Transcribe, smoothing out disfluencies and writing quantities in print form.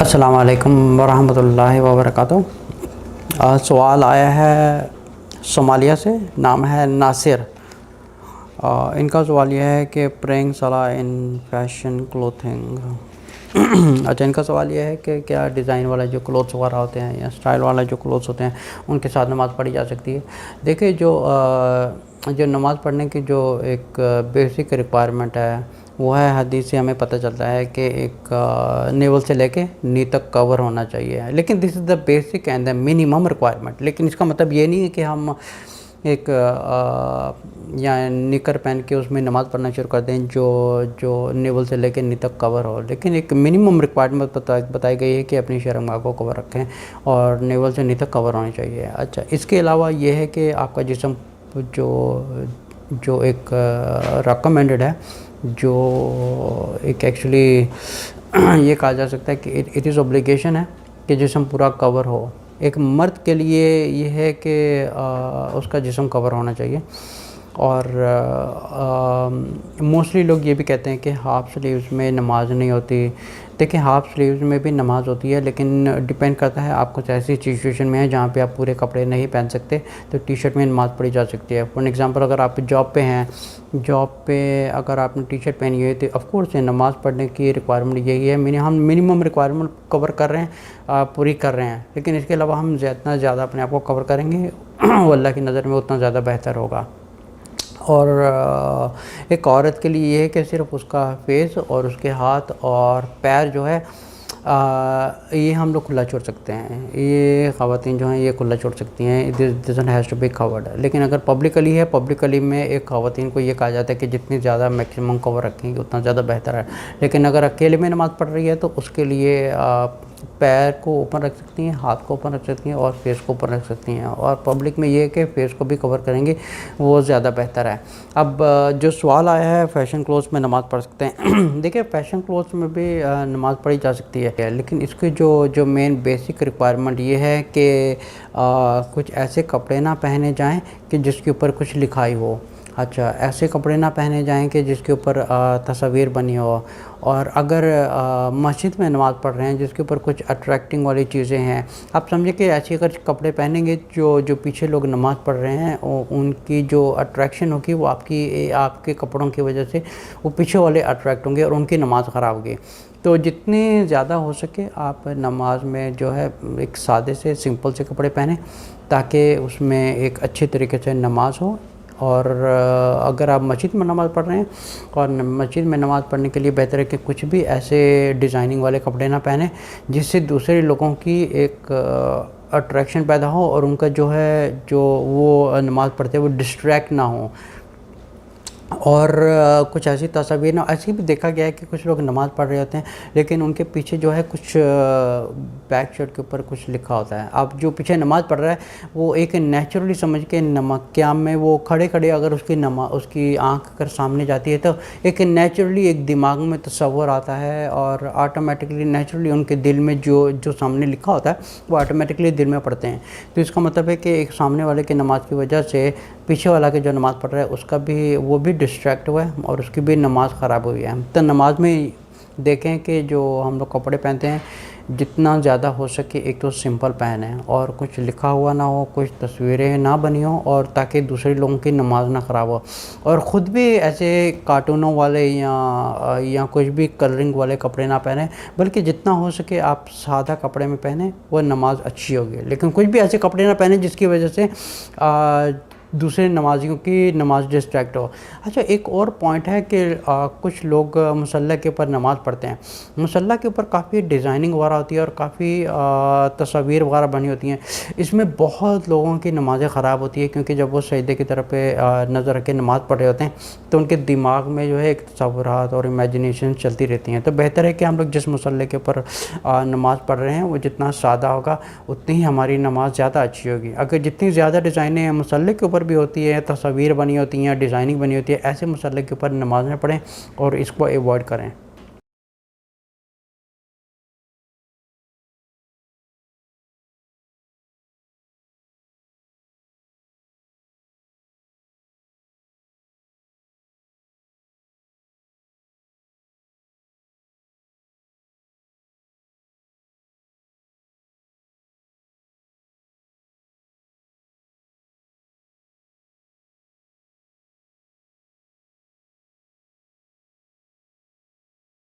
السلام علیکم ورحمۃ اللہ وبرکاتہ۔ سوال آیا ہے صومالیہ سے، نام ہے ناصر۔ ان کا سوال یہ ہے کہ پرینگ صلاح ان فیشن کلوتھنگ۔ اچھا، ان کا سوال یہ ہے کہ کیا ڈیزائن والا جو کلوتھس وغیرہ ہوتے ہیں یا اسٹائل والا جو کلوتھس ہوتے ہیں ان کے ساتھ نماز پڑھی جا سکتی ہے؟ دیکھیں، جو نماز پڑھنے کی جو ایک بیسک ریکوائرمنٹ ہے وہ ہے، حدیث سے ہمیں پتہ چلتا ہے کہ ایک نیول سے لے کے نی تک کور ہونا چاہیے، لیکن this is the basic and the minimum requirement. لیکن اس کا مطلب یہ نہیں ہے کہ ہم ایک یا نکر پہن کے اس میں نماز پڑھنا شروع کر دیں جو نیول سے لے کے نی تک کور ہو، لیکن ایک منیمم ریکوائرمنٹ بتائی گئی ہے کہ اپنی شرمگاہ کو کور رکھیں اور نیول سے نی تک کور ہونی چاہیے۔ اچھا، اس کے علاوہ یہ ہے کہ آپ کا جسم جو ایک ریکمینڈڈ ہے، جو ایک ایکچولی یہ کہا جا سکتا ہے کہ اٹ از اوبلیگیشن ہے کہ جسم پورا کور ہو۔ ایک مرد کے لیے یہ ہے کہ اس کا جسم کور ہونا چاہیے، اور موسٹلی لوگ یہ بھی کہتے ہیں کہ ہاف سلیوز میں نماز نہیں ہوتی۔ دیکھیں، ہاف سلیوز میں بھی نماز ہوتی ہے، لیکن ڈیپینڈ کرتا ہے آپ کچھ ایسی سچویشن میں ہے جہاں پہ آپ پورے کپڑے نہیں پہن سکتے تو ٹی شرٹ میں نماز پڑھی جا سکتی ہے۔ فار ایگزامپل، اگر آپ جاب پہ ہیں، جاب پہ اگر آپ نے ٹی شرٹ پہنی ہے تو آف کورس نماز پڑھنے کی ریکوائرمنٹ یہی ہے، ہم منیمم ریکوائرمنٹ کور کر رہے ہیں، پوری کر رہے ہیں، لیکن اس کے علاوہ ہم جتنا زیادہ اپنے آپ کو کور کریں گے وہ اللہ کی نظر میں اتنا زیادہ بہتر ہوگا۔ اور ایک عورت کے لیے یہ ہے کہ صرف اس کا فیس اور اس کے ہاتھ اور پیر جو ہے یہ ہم لوگ کھلا چھوڑ سکتے ہیں، یہ خواتین جو ہیں یہ کھلا چھوڑ سکتی ہیں، doesn't has to be covered. لیکن اگر پبلکلی ہے، پبلکلی میں ایک خواتین کو یہ کہا جاتا ہے کہ جتنی زیادہ میکسیمم کور رکھیں گے اتنا زیادہ بہتر ہے۔ لیکن اگر اکیلے میں نماز پڑھ رہی ہے تو اس کے لیے پیر کو اوپر رکھ سکتی ہیں، ہاتھ کو اوپر رکھ سکتی ہیں اور فیس کو اوپر رکھ سکتی ہیں، اور پبلک میں یہ ہے کہ فیس کو بھی کور کریں گے وہ زیادہ بہتر ہے۔ اب جو سوال آیا ہے فیشن کلوتھس میں نماز پڑھ سکتے ہیں، دیکھیں فیشن کلوتھس میں بھی نماز پڑھی جا سکتی ہے، لیکن اس کی جو مین بیسک ریکوائرمنٹ یہ ہے کہ کچھ ایسے کپڑے نہ پہنے جائیں کہ جس کے اوپر کچھ لکھائی ہو۔ اچھا، ایسے کپڑے نہ پہنے جائیں کہ جس کے اوپر تصاویر بنی ہو، اور اگر مسجد میں نماز پڑھ رہے ہیں جس کے اوپر کچھ اٹریکٹنگ والی چیزیں ہیں، آپ سمجھیں کہ ایسے اگر کپڑے پہنیں گے جو پیچھے لوگ نماز پڑھ رہے ہیں ان کی جو اٹریکشن ہوگی وہ آپ کے کپڑوں کی وجہ سے وہ پیچھے والے اٹریکٹ ہوں گے اور ان کی نماز خراب ہوگی۔ تو جتنے زیادہ ہو سکے آپ نماز میں جو ہے ایک سادے سے سمپل سے کپڑے پہنیں تاکہ اس میں ایک اچھے طریقے سے نماز ہو۔ اور اگر آپ مسجد میں نماز پڑھ رہے ہیں اور مسجد میں نماز پڑھنے کے لیے بہتر ہے کہ کچھ بھی ایسے ڈیزائننگ والے کپڑے نہ پہنیں جس سے دوسرے لوگوں کی ایک اٹریکشن پیدا ہو اور ان کا جو وہ نماز پڑھتے ہیں وہ ڈسٹریکٹ نہ ہوں، اور کچھ ایسی تصاویر نہ۔ ایسے بھی دیکھا گیا ہے کہ کچھ لوگ نماز پڑھ رہے ہوتے ہیں لیکن ان کے پیچھے جو ہے کچھ بیک شرٹ کے اوپر کچھ لکھا ہوتا ہے۔ اب جو پیچھے نماز پڑھ رہا ہے وہ ایک نیچرلی سمجھ کے قیام میں وہ کھڑے اگر اس کی آنکھ اگر سامنے جاتی ہے تو ایک نیچرلی ایک دماغ میں تصور آتا ہے، اور آٹومیٹکلی نیچرلی ان کے دل میں جو سامنے لکھا ہوتا ہے وہ آٹومیٹکلی دل میں پڑھتے ہیں۔ تو اس کا مطلب ہے کہ ایک سامنے والے کی نماز کی وجہ سے پیچھے والا کے جو نماز پڑھ رہا ہے اس کا بھی وہ بھی ڈسٹریکٹ ہوا ہے اور اس کی بھی نماز خراب ہوئی ہے۔ تو نماز میں دیکھیں کہ جو ہم لوگ کپڑے پہنتے ہیں جتنا زیادہ ہو سکے ایک تو سمپل پہنیں اور کچھ لکھا ہوا نہ ہو، کچھ تصویریں نہ بنی ہوں، اور تاکہ دوسرے لوگوں کی نماز نہ خراب ہو۔ اور خود بھی ایسے کارٹونوں والے یا کچھ بھی کلرنگ والے کپڑے نہ پہنیں، بلکہ جتنا ہو سکے آپ سادہ کپڑے میں پہنیں، وہ نماز اچھی ہوگی۔ لیکن کچھ بھی ایسے کپڑے نہ پہنیں جس کی وجہ سے دوسرے نمازیوں کی نماز ڈسٹریکٹ ہو۔ اچھا، ایک اور پوائنٹ ہے کہ کچھ لوگ مصلی کے اوپر نماز پڑھتے ہیں، مصلی کے اوپر کافی ڈیزائننگ وغیرہ ہوتی ہے اور کافی تصاویر وغیرہ بنی ہوتی ہیں۔ اس میں بہت لوگوں کی نمازیں خراب ہوتی ہیں کیونکہ جب وہ سجدے کی طرف پہ نظر رکھ کے نماز پڑھ رہے ہوتے ہیں تو ان کے دماغ میں جو ہے ایک تصورات اور امیجنیشن چلتی رہتی ہیں۔ تو بہتر ہے کہ ہم لوگ جس مصلی کے اوپر نماز پڑھ رہے ہیں وہ جتنا سادہ ہوگا اتنی ہی ہماری نماز زیادہ اچھی ہوگی۔ اگر جتنی زیادہ ڈیزائنیں مصلی کے اوپر بھی ہوتی ہے، تصاویر بنی ہوتی ہیں، ڈیزائننگ بنی ہوتی ہے، ایسے مصلی کے اوپر نماز نہ پڑھیں اور اس کو ایوائڈ کریں۔